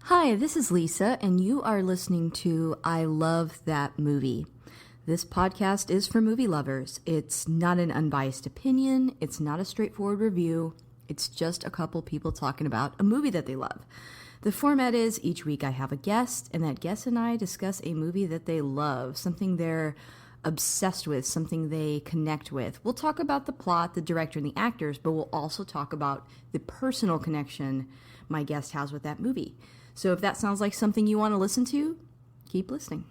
Hi, this is Lisa, and you are listening to I Love That Movie. This podcast is for movie lovers. It's not an unbiased opinion, it's not a straightforward review, it's just a couple people talking about a movie that they love. The format is each week I have a guest, and that guest and I discuss a movie that they love, something they're obsessed with, something they connect with. We'll talk about the plot, the director, and the actors, but we'll also talk about the personal connection my guest has with that movie. So if that sounds like something you want to listen to, keep listening.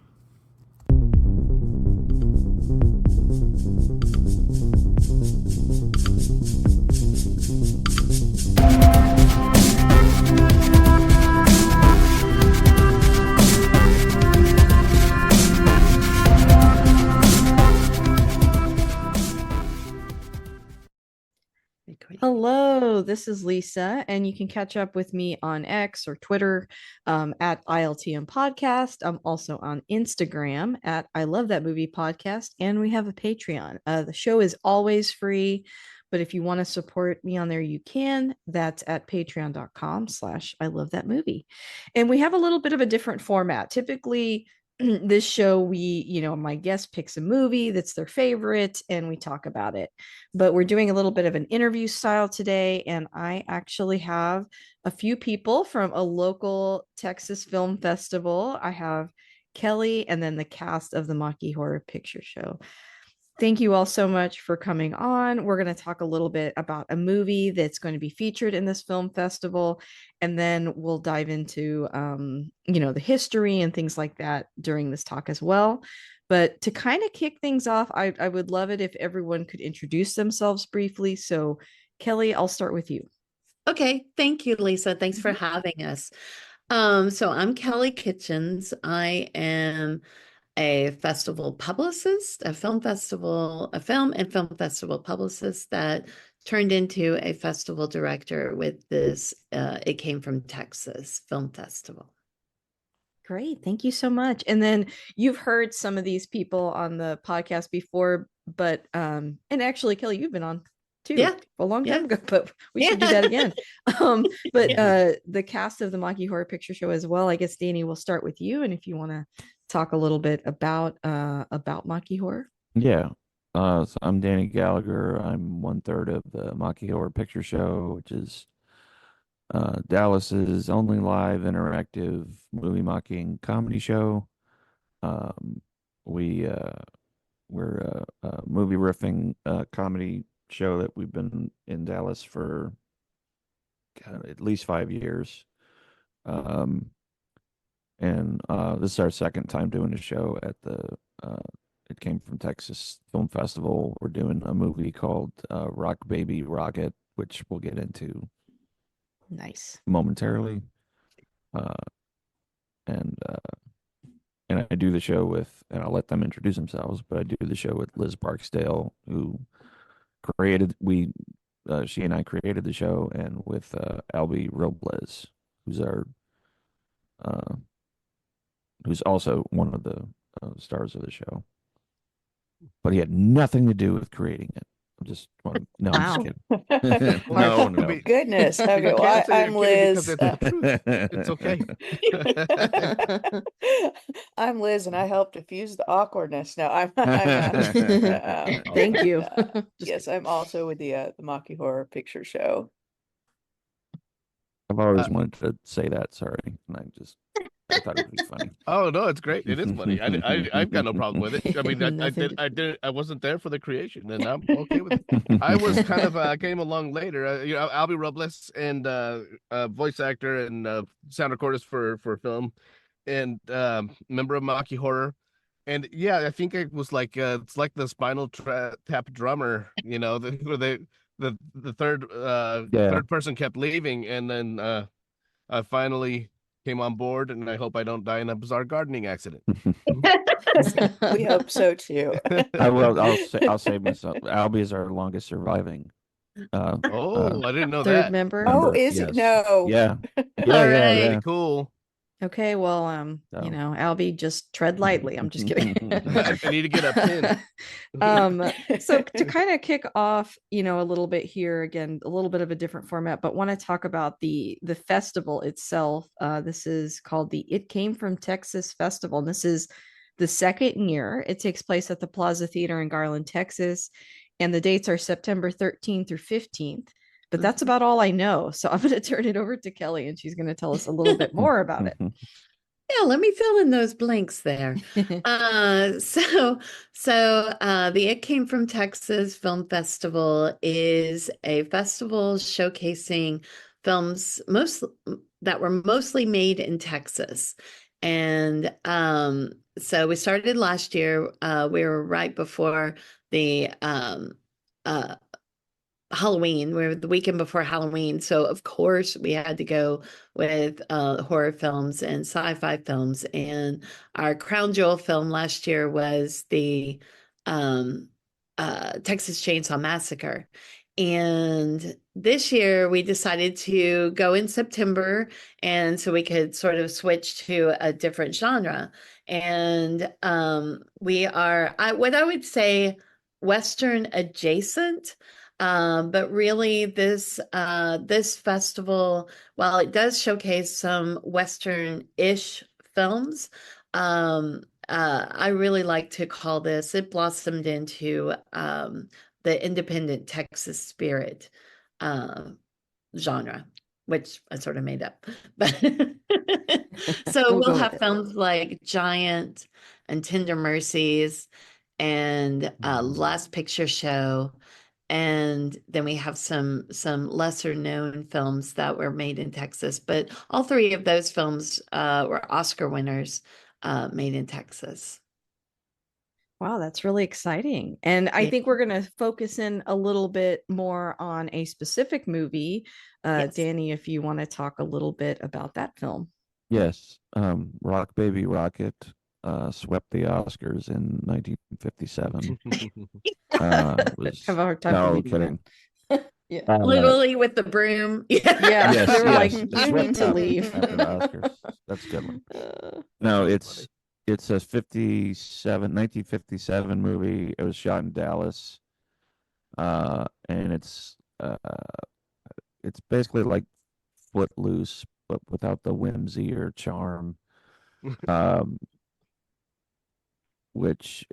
Hello, this is Lisa, and you can catch up with me on X or Twitter at ILTM Podcast. I'm also on Instagram at I Love That Movie Podcast, and we have a Patreon. The show is always free, but if you want to support me on there, you can. That's at patreon.com/I Love That Movie. And we have a little bit of a different format. Typically, this show, my guest picks a movie that's their favorite and we talk about it, but we're doing a little bit of an interview style today, and I actually have a few people from a local Texas film festival. I have Kelly and then the cast of the Mocky Horror Picture Show. Thank you all so much for coming on. We're going to talk a little bit about a movie that's going to be featured in this film festival, and then we'll dive into, the history and things like that during this talk as well. But to kind of kick things off, I would love it if everyone could introduce themselves briefly. So, Kelly, I'll start with you. Okay, thank you, Lisa. Thanks for having us. So I'm Kelly Kitchens. I am a festival publicist, a film and film festival publicist that turned into a festival director with this It Came from Texas Film Festival. Great. Thank you so much. And then you've heard some of these people on the podcast before, but and actually, Kelly, you've been on too a long time ago, but we should do that again. The cast of the Mocky Horror Picture Show as well. I guess Danny, we'll start with you, and if you want to talk a little bit about Mocky Horror. Yeah. So I'm Danny Gallagher. I'm 1/3 of the Mocky Horror Picture Show, which is Dallas's only live interactive movie mocking comedy show. We're a movie riffing comedy show that we've been in Dallas for at least 5 years. And this is our second time doing a show at the It Came from Texas Film Festival. We're doing a movie called Rock Baby Rocket, which we'll get into momentarily. And I do the show with, and I'll let them introduce themselves, but I do the show with Liz Barksdale, who she and I created the show, and with Albie Robles, who's also one of the stars of the show, but he had nothing to do with creating it. I'm just kidding. No. Goodness. Okay, well, I'm Liz. It's okay. I'm Liz, and I help diffuse the awkwardness. No, I'm Thank you. Yes, I'm also with the Mocky Horror Picture Show. I've always wanted to say that. Sorry, and I thought it would be funny. Oh no, it's great. It is funny. I've got no problem with it. I mean, I wasn't there for the creation, and I'm okay with it. I was kind of came along later. Albie Robles and voice actor and sound recordist for film, and member of Mocky Horror. And yeah, I think it was like it's like the Spinal Tap drummer, the third person kept leaving, and then I finally came on board, and I hope I don't die in a bizarre gardening accident. We hope so too. I will. I'll save myself. Albie is our longest surviving. I didn't know third that member. Oh, is it? No. Yeah. Yeah. Cool. Okay, well, So. Albie, just tread lightly. I'm just kidding. I need to get a pin. So to kind of kick off, a little bit here, again, a little bit of a different format, but want to talk about the festival itself. This is called the It Came from Texas Festival. And this is the second year. It takes place at the Plaza Theater in Garland, Texas, and the dates are September 13th through 15th. But that's about all I know. So I'm going to turn it over to Kelly, and she's going to tell us a little bit more about it. Yeah, let me fill in those blanks there. So the It Came from Texas Film Festival is a festival showcasing films that were mostly made in Texas. And so we started last year. We were right before the Halloween. We were the weekend before Halloween. So of course we had to go with horror films and sci-fi films. And our crown jewel film last year was the Texas Chainsaw Massacre. And this year we decided to go in September, and so we could sort of switch to a different genre. And we are, what I would say, Western adjacent. But really, this festival, while it does showcase some Western-ish films, I really like to call this. It blossomed into the independent Texas spirit genre, which I sort of made up. But so we'll have films like Giant and Tender Mercies and Last Picture Show. And then we have some lesser known films that were made in Texas, but all three of those films were Oscar winners made in Texas. Wow, that's really exciting. And I think we're going to focus in a little bit more on a specific movie. Yes. Danny, if you want to talk a little bit about that film. Yes. Rock Baby Rocket swept the Oscars in 1957. Was, have a hard time no kidding. Yeah. Literally with the broom. Yeah. Yes, they were yes. like, you need to leave. After the Oscars. That's a good one. No, it's a 1957 movie. It was shot in Dallas. And it's basically like Footloose, but without the whimsy or charm. Which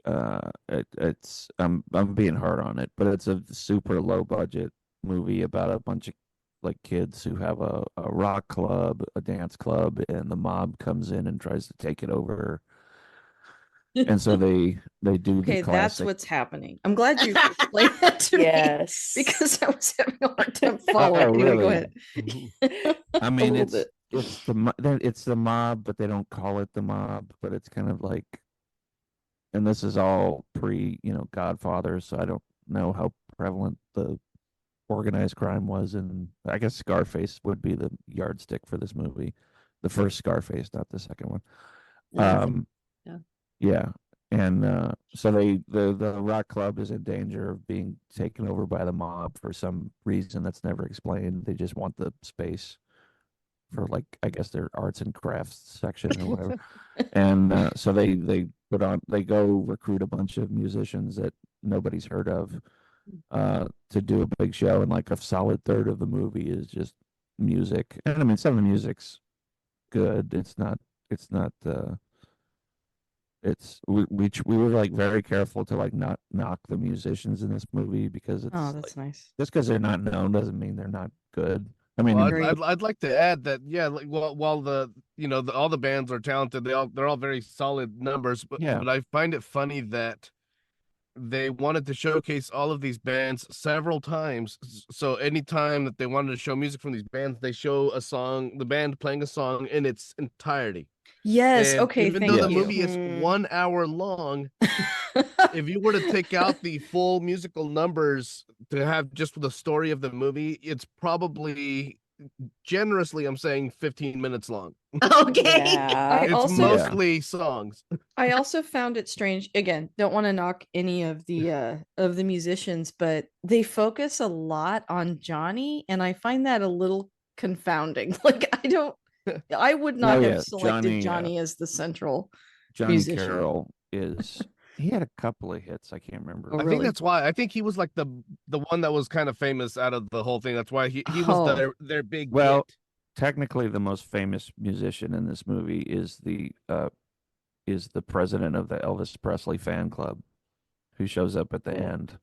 it's I'm being hard on it, but it's a super low budget movie about a bunch of like kids who have a rock club, a dance club, and the mob comes in and tries to take it over. And so they do the classic. That's what's happening. I'm glad you explained that to me, because I was having a hard time following. Anyway, go ahead. I mean, it's the mob, but they don't call it the mob, but it's kind of like, and this is all pre, Godfather, so I don't know how prevalent the organized crime was, and I guess Scarface would be the yardstick for this movie. The first Scarface, not the second one. Yeah. And so the rock club is in danger of being taken over by the mob for some reason that's never explained. They just want the space for, like, I guess their arts and crafts section or whatever. And so they go recruit a bunch of musicians that nobody's heard of to do a big show, and like a solid third of the movie is just music. And I mean, some of the music's good. We were like very careful to like not knock the musicians in this movie, because it's that's nice. Just because they're not known doesn't mean they're not good. I mean, I'd like to add that, like, while the all the bands are talented, they're all very solid numbers, but I find it funny that they wanted to showcase all of these bands several times. So anytime that they wanted to show music from these bands, they show the band playing a song in its entirety. Yes. And okay. Even though the movie is 1 hour long, if you were to take out the full musical numbers to have just the story of the movie, it's probably, generously, I'm saying, 15 minutes long. Okay. Yeah. It's mostly songs. I also found it strange. Again, don't want to knock any of the musicians, but they focus a lot on Johnny, and I find that a little confounding. Like, I don't. I would not Oh, have yeah, selected Johnny as the central Johnny musician. Carroll he had a couple of hits. I can't remember. Oh, I really? think that's why. I think he was like the one that was kind of famous out of the whole thing. That's why he was their big Well, hit. technically, the most famous musician in this movie is the president of the Elvis Presley fan club, who shows up at the end.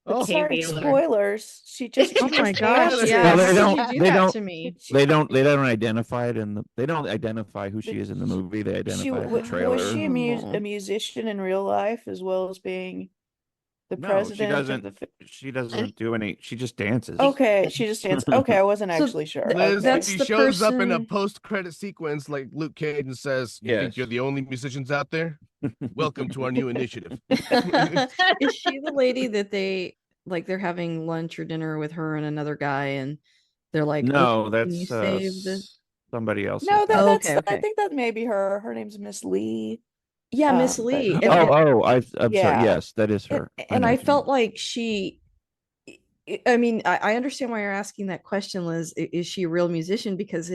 But Oh, sorry, Wheeler. spoilers. She just Oh my just gosh! answered. Yeah, Well, how they could don't- you do they that don't- to me? They don't identify it they don't identify who she is in the movie. They She identify the was trailer. she Oh. a musician in real life as well as being the No, president she doesn't. of the She doesn't do any. She just dances. Okay, she just danced. Okay, I wasn't So actually sure. Liz, Okay. that's he the shows up in a person- post-credit sequence like Luke Cage and says, "You think Yes. you're the only musicians out there? Welcome to our new initiative." Is she the lady that they're having lunch or dinner with her and another guy, and they're like, No, "Okay, can you that's save the?" somebody else. No, is that, Oh, that's okay, I okay. think that may be her. Her name's Miss Lee. Yeah, Miss But Lee. don't And, get- I'm sorry. Yeah. Yes, that is and, her. and know I what you felt mean. like I mean, I understand why you're asking that question, Liz. Is she a real musician? Because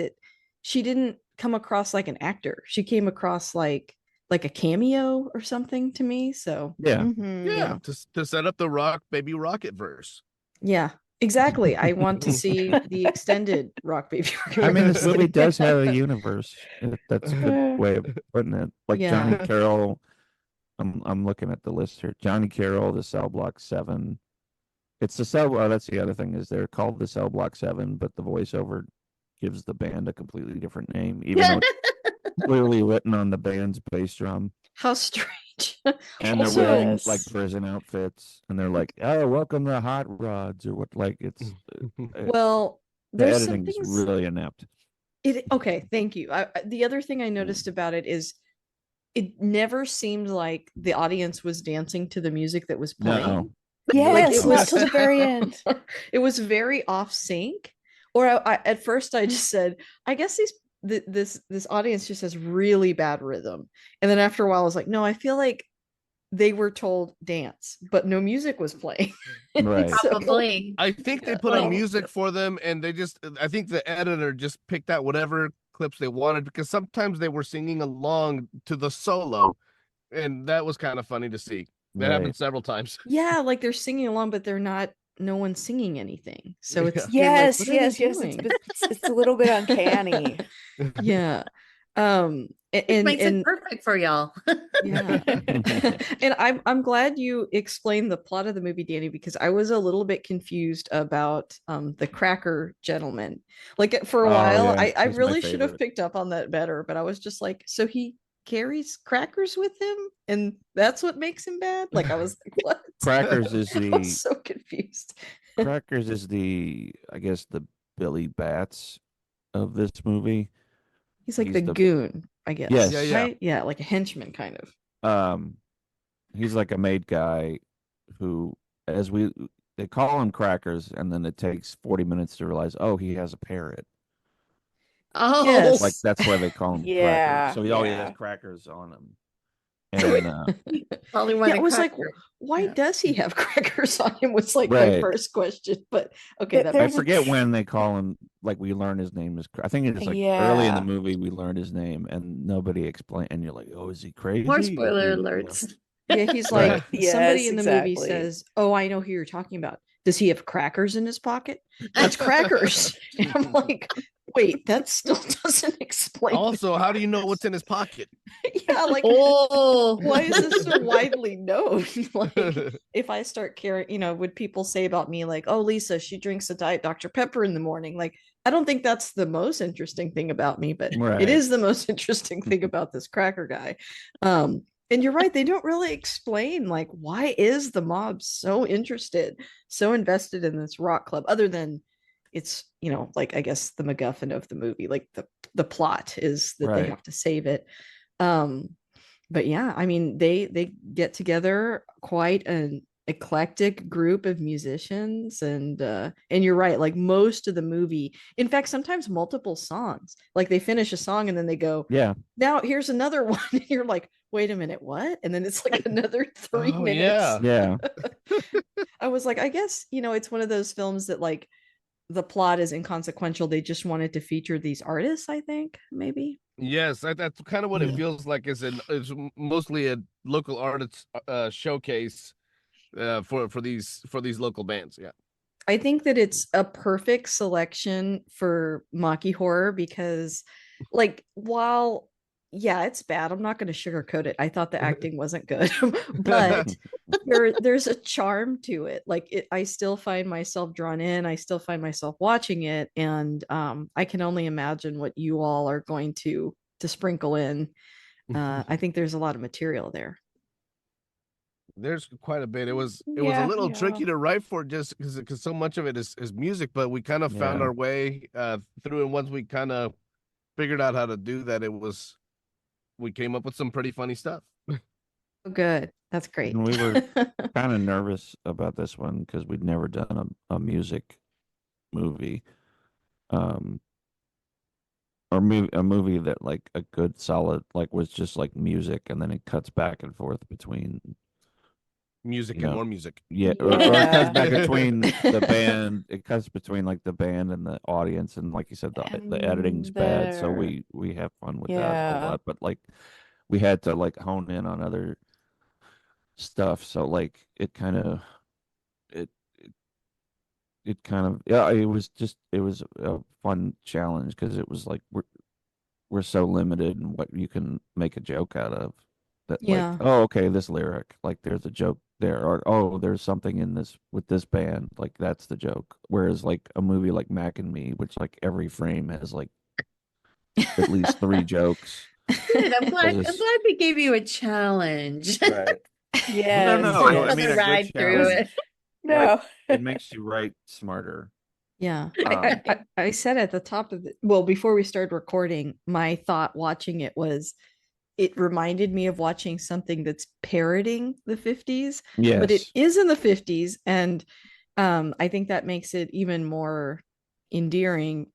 she didn't come across like an actor. She came across like a cameo or something to me. So Yeah. Mhm. Yeah, to set up the Rock Baby Rocket verse. yeah, exactly. I want to see the extended Rock Baby Rocket. I mean, this Just movie kidding. does have a universe. That's a good way of putting it. Like Johnny Yeah. Carroll. I'm looking at the list here. Johnny Carroll, the Cell Block 7. It's the cell. That's the other thing, is they're called the Cell Block 7, but the voiceover gives the band a completely different name, even though it's clearly written on the band's bass drum. How strange. And they're Also- wearing Yes. like prison outfits, and they're like, "Oh, welcome to Hot Rods," or what? Like it's Well, the there's some editing's things. really inept. Okay, thank you. The other thing I noticed about it is it never seemed like the audience was dancing to the music that was playing. No, Yes, it not was- till the very end. It was very off sync. Or at first I just said, I guess this audience just has really bad rhythm. And then after a while I was like, no, I feel like they were told dance, but no music was playing. Right. So- Probably. I think they put on Well- music for them, and I think the editor just picked out whatever clips they wanted, because sometimes they were singing along to the solo, and that was kind of funny to see. That Right. happened several times. Yeah, like they're singing along, but they're not. No one's singing anything. So it's Yeah. you're like, Yes, what are they yes, yes. doing? It's a little bit uncanny. Yeah. It And makes it perfect for y'all. yeah. And I'm glad you explained the plot of the movie, Danny, because I was a little bit confused about the cracker gentleman. Like for a Oh, while, yeah, I he's my really should have favorite. picked up on that better, but I was just like, so he carries crackers with him, and that's what makes him bad? Like I was like, what? Crackers is I was so confused. Crackers is I guess the Billy Bats of this movie. He's like He's the the- goon, I guess. Yes. Yeah, yeah. Right? Yeah, like a henchman kind of. He's like a made guy who, they call him Crackers, and then it takes 40 minutes to realize, oh, he has a parrot. Oh, Yes. Like that's why they call him Yeah, Crackers. So he always yeah. has crackers on him. And probably Yeah, one I was like, cracker. why Yeah. does he have crackers on him? Was like my Right. first question. But okay, that I makes There's a forget tr- when they call him. Like we learn his name is. I think it's like early in the Yeah. movie we learned his name, and nobody explained. And you're like, oh, is he crazy? More spoiler You know. alerts. Yeah, he's Right. like somebody Yes, in the movie exactly. says, "Oh, I know who you're talking about. Does he have crackers in his pocket?" That's crackers. And I'm like, wait, that still doesn't explain. Also, how do you know what's in his pocket? Yeah, like Oh, why is this so widely known? Like if I start caring, would people say about me like, "Oh, Lisa, she drinks a Diet Dr. Pepper in the morning." Like, I don't think that's the most interesting thing about me, but Right. it is the most interesting thing about this cracker guy. And you're right, they don't really explain like why is the mob so interested, so invested in this rock club, other than it's, like I guess the MacGuffin of the movie, like the plot is that they Right. have to save it. But yeah, I mean, they get together quite an eclectic group of musicians, and you're right, like most of the movie, in fact, sometimes multiple songs, like they finish a song and then they go, Yeah. now here's another one. And you're like, wait a minute, what? And then it's like another 3 minutes. Yeah. Yeah. I was like, I guess, it's one of those films that like the plot is inconsequential. They just wanted to feature these artists, I think, maybe. Yes, that's kind of what it feels like. Is mostly a local artist showcase for these local bands. Yeah. I think that it's a perfect selection for Mocky horror because, like, while yeah, it's bad. I'm not going to sugarcoat it. I thought the acting wasn't good, but there's a charm to it. I still find myself drawn in. I still find myself watching it, and I can only imagine what you all are going to sprinkle in. I think there's a lot of material there. There's quite a bit. It was a Yeah, little yeah. tricky to write for just because so much of it is music, but we kind of found Yeah. our way through, and once we kind of figured out how to do that, we came up with some pretty funny stuff. Oh, good. That's great. And we were kind of nervous about this one because we'd never done a music movie, or a movie that like a good solid like was just like music, and then it cuts back and forth between Music You and know, more music. or it cuts back Yeah. between the band. It cuts between like the band and the audience, and like you said, the editing's And bad, so there. we have fun with that a Yeah. lot. But like we had to like hone in on other stuff, so like it it kind of yeah, it was a fun challenge because it was like we're so limited in what you can make a joke out of. That like, Yeah. oh, okay, this lyric, like there's a joke there, or oh, there's something in this with this band, like that's the joke. Whereas like a movie like Mac and Me, which like every frame has like at least 3 jokes. Good. I'm glad. I'm This- glad we gave you a challenge. Right. Yes. no, I On mean the a good ride through challenge. it. No. It makes you write smarter. Yeah. Um, I said at the top of well, before we started recording, my thought watching it was it reminded me of watching something that's parroting the 50s, but it Yes. is in the 50s. And I think that makes it even more endearing.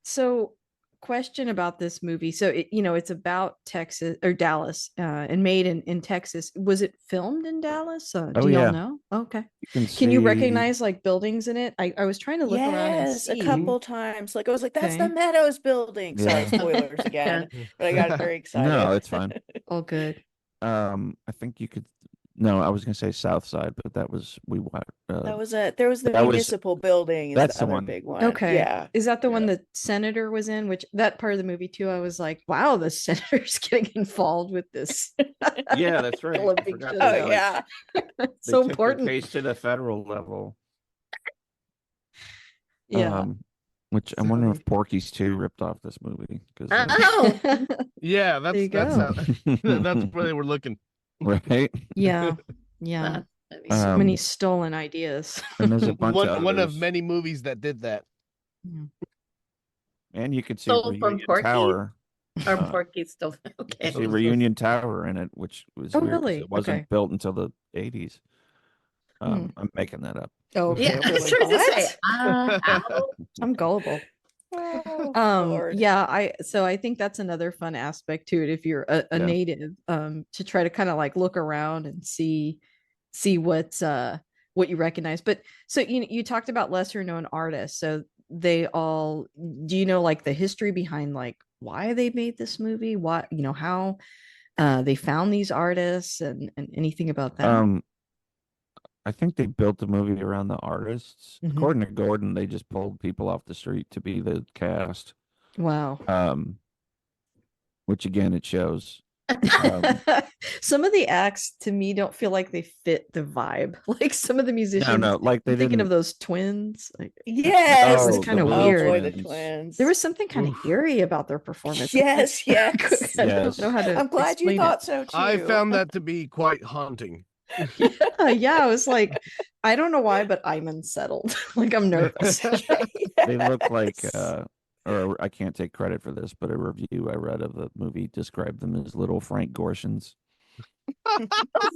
So question about this movie. So it's about Texas or Dallas, and made in Texas. Was it filmed in Dallas? Oh Do y'all yeah. know? Okay. You can Can you see. recognize like buildings in it? I was trying to look around and Yes, a see. couple times. Like I was like, that's the Okay. Meadows building. Sorry, Yeah. spoilers again. But I got very excited. No, it's fine. All good. I think you could. No, I was gonna say South Side, but that was There was the that was- municipal building is that's the the other one. big one. Okay. Yeah. Is that the one Yeah. the senator was in? Which that part of the movie too, I was like, wow, the senator's getting involved with this. Yeah, that's right. I Olympic forgot show. that, Oh like, yeah. They So took important. the case to the federal level. Yeah. Which I'm wondering Sorry. if Porky's 2 ripped off this movie because Oh, Yeah, There you that's go. that's where they were looking. right. Yeah. Yeah. that's So Um, many stolen ideas. And there's a bunch of One of others. many movies that did that. And you could see Stole from Reunion Porky? Tower. our Uh, Porky's still You okay. see Reunion Tower in it, which was Oh, weird 'cause really? it wasn't Okay. built until the 80s. Hmm. I'm making that up. Oh, okay. Yeah, I was Like, trying to say, what? how? I'm gullible. Oh, Lord. Yeah, I think that's another fun aspect to it if you're a Yeah. native, to try to kind of like look around and see what you recognize. But so you talked about lesser known artists. So do you know like the history behind like why they made this movie? What, how they found these artists and anything about that? I think they built the movie around the artists. Mhm. According to Gordon, they just pulled people off the street to be the cast. Wow. Which again, it shows. Um, Some of the acts to me don't feel like they fit the vibe. Like some of the musicians, no, like they I'm thinking didn't. of those twins. Like, Yes. Oh, was the kinda Blue Oh weird. boy, the Twins. twins. there was something kind of Oof. eerie about their performance. Yes, yes. I don't Yes. know how to I'm glad you explain thought so too. I found that to be quite haunting. it. Yeah, I was like, I don't know why, but I'm unsettled. Like I'm nervous. They look like Yes. or I can't take credit for this, but a review I read of the movie described them as little Frank Gorsons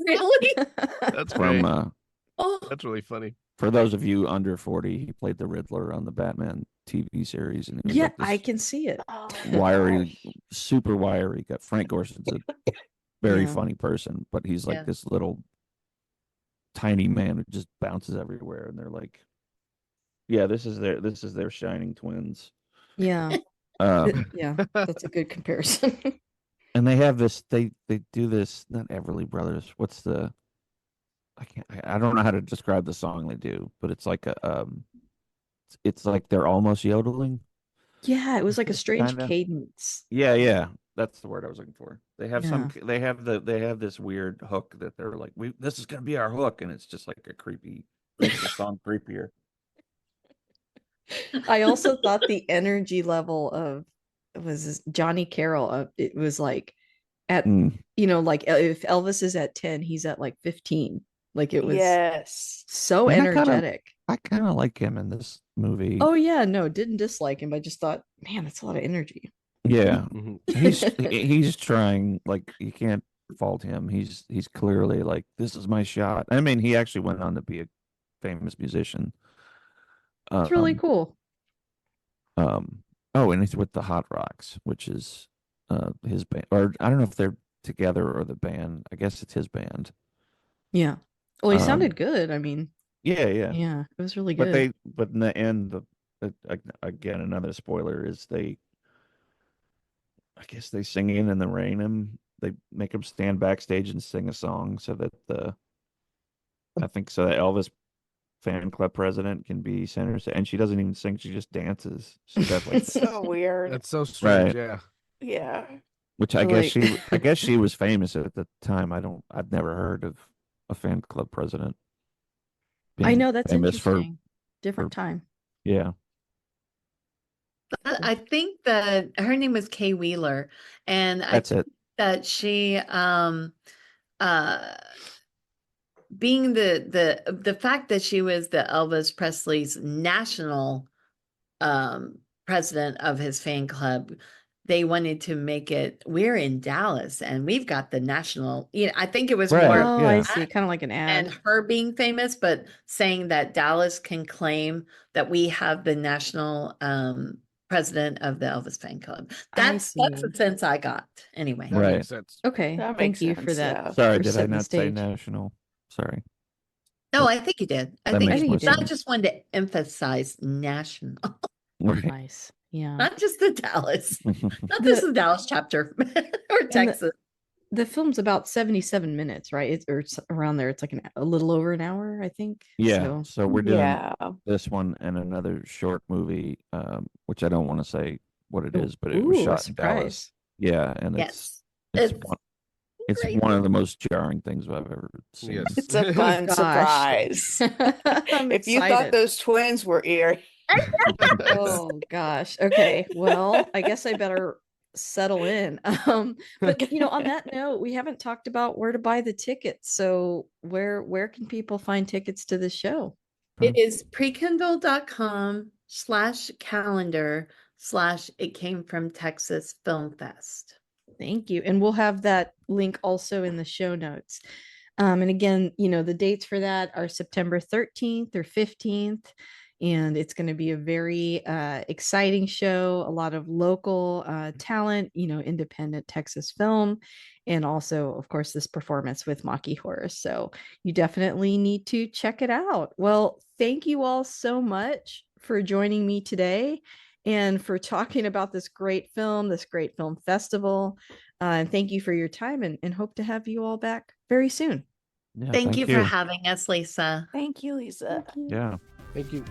Really? That's great. from Oh, That's really funny. for those of you under 40, he played the Riddler on the Batman TV series, and he was Yeah, like this I can see it. Oh, wiry, gosh. super wiry. Got Frank Gorson's a very Yeah. funny person, but he's like Yeah. this little tiny man who just bounces everywhere, and they're like Yeah, this is their shining twins. Yeah. Um, Yeah, that's a good comparison. and they have this. They do this. Not Everly Brothers. What's the? I can't. I don't know how to describe the song they do, but it's like it's like they're almost yodeling. Yeah, it was like a strange Kinda. cadence. Yeah, yeah. That's the word I was looking for. They have Yeah. they have this weird hook that they're like, this is gonna be our hook, and it's just like a creepy makes the song creepier. I also thought the energy level of Johnny Carroll. It was like at Mm. like if Elvis is at 10, he's at like 15. Like it was Yes. so Man, energetic. I kinda like him in this movie. Oh yeah, no, didn't dislike him. I just thought, man, that's a lot of energy. Yeah. Mhm. He's trying, like, you can't fault him. He's clearly like, this is my shot. I mean, he actually went on to be a famous musician. It's really Um, cool. oh, and he's with the Hot Rocks, which is his band, or I don't know if they're together or the band. I guess it's his band. Yeah. Well, he Um, sounded good. I mean, yeah. yeah, it was really But good. but in the end, again, another spoiler is I guess they sing in the rain and they make him stand backstage and sing a song so that I think so that Elvis fan club president can be center stage. And she doesn't even sing, she just dances. She got like So weird. That's so strange. Right. Yeah. Yeah. which Like- I guess she was famous at the time. I've never heard of a fan club president I being know that's famous interesting. Different for- time. yeah. I think that her name was Kay Wheeler, and I That's think it. that she uh being the fact that she was the Elvis Presley's national president of his fan club, they wanted to make it, we're in Dallas and we've got the national, I think it was Right, more Oh, yeah. I see. Kind of like an and ad. her being famous, but saying that Dallas can claim that we have the national president of the Elvis fan club. That's see. the sense I got anyway. That Right. makes sense. Okay. That Thank makes you for sense, that. yeah. Sorry, for did I setting the not say stage. national? Sorry. No, I think you did. I That think makes you more did. I sense. just wanted to emphasize national, Right. Nice. Yeah. not just the Dallas, not The- just the Dallas chapter or Texas. The film's about 77 minutes, right? It's around there. It's like a little over an hour, I think. Yeah. So So we're doing Yeah. this one and another short movie, which I don't want to say what it Ooh, is, but it was ooh, a shot in Dallas. surprise. Yeah, and Yes, it's it's it's great. one of the most jarring things I've ever seen. Yes. It's a fun Gosh. surprise. I'm If you thought excited. those twins were eerie, Oh gosh. Okay. Well, I guess I better settle in. But on that note, we haven't talked about where to buy the tickets. So where can people find tickets to the show? It is prekindle.com/calendar/it came from Texas Film Fest. Thank you. And we'll have that link also in the show notes. And again, the dates for that are September 13th or 15th. And it's going to be a very exciting show, a lot of local talent, independent Texas film, and also, of course, this performance with Mocky Horror. So you definitely need to check it out. Well, thank you all so much for joining me today and for talking about this great film festival. And thank you for your time and hope to have you all back very soon. Yeah, Thank you for having us, Lisa. thank you, Lisa. Thank you. Yeah. Thank you.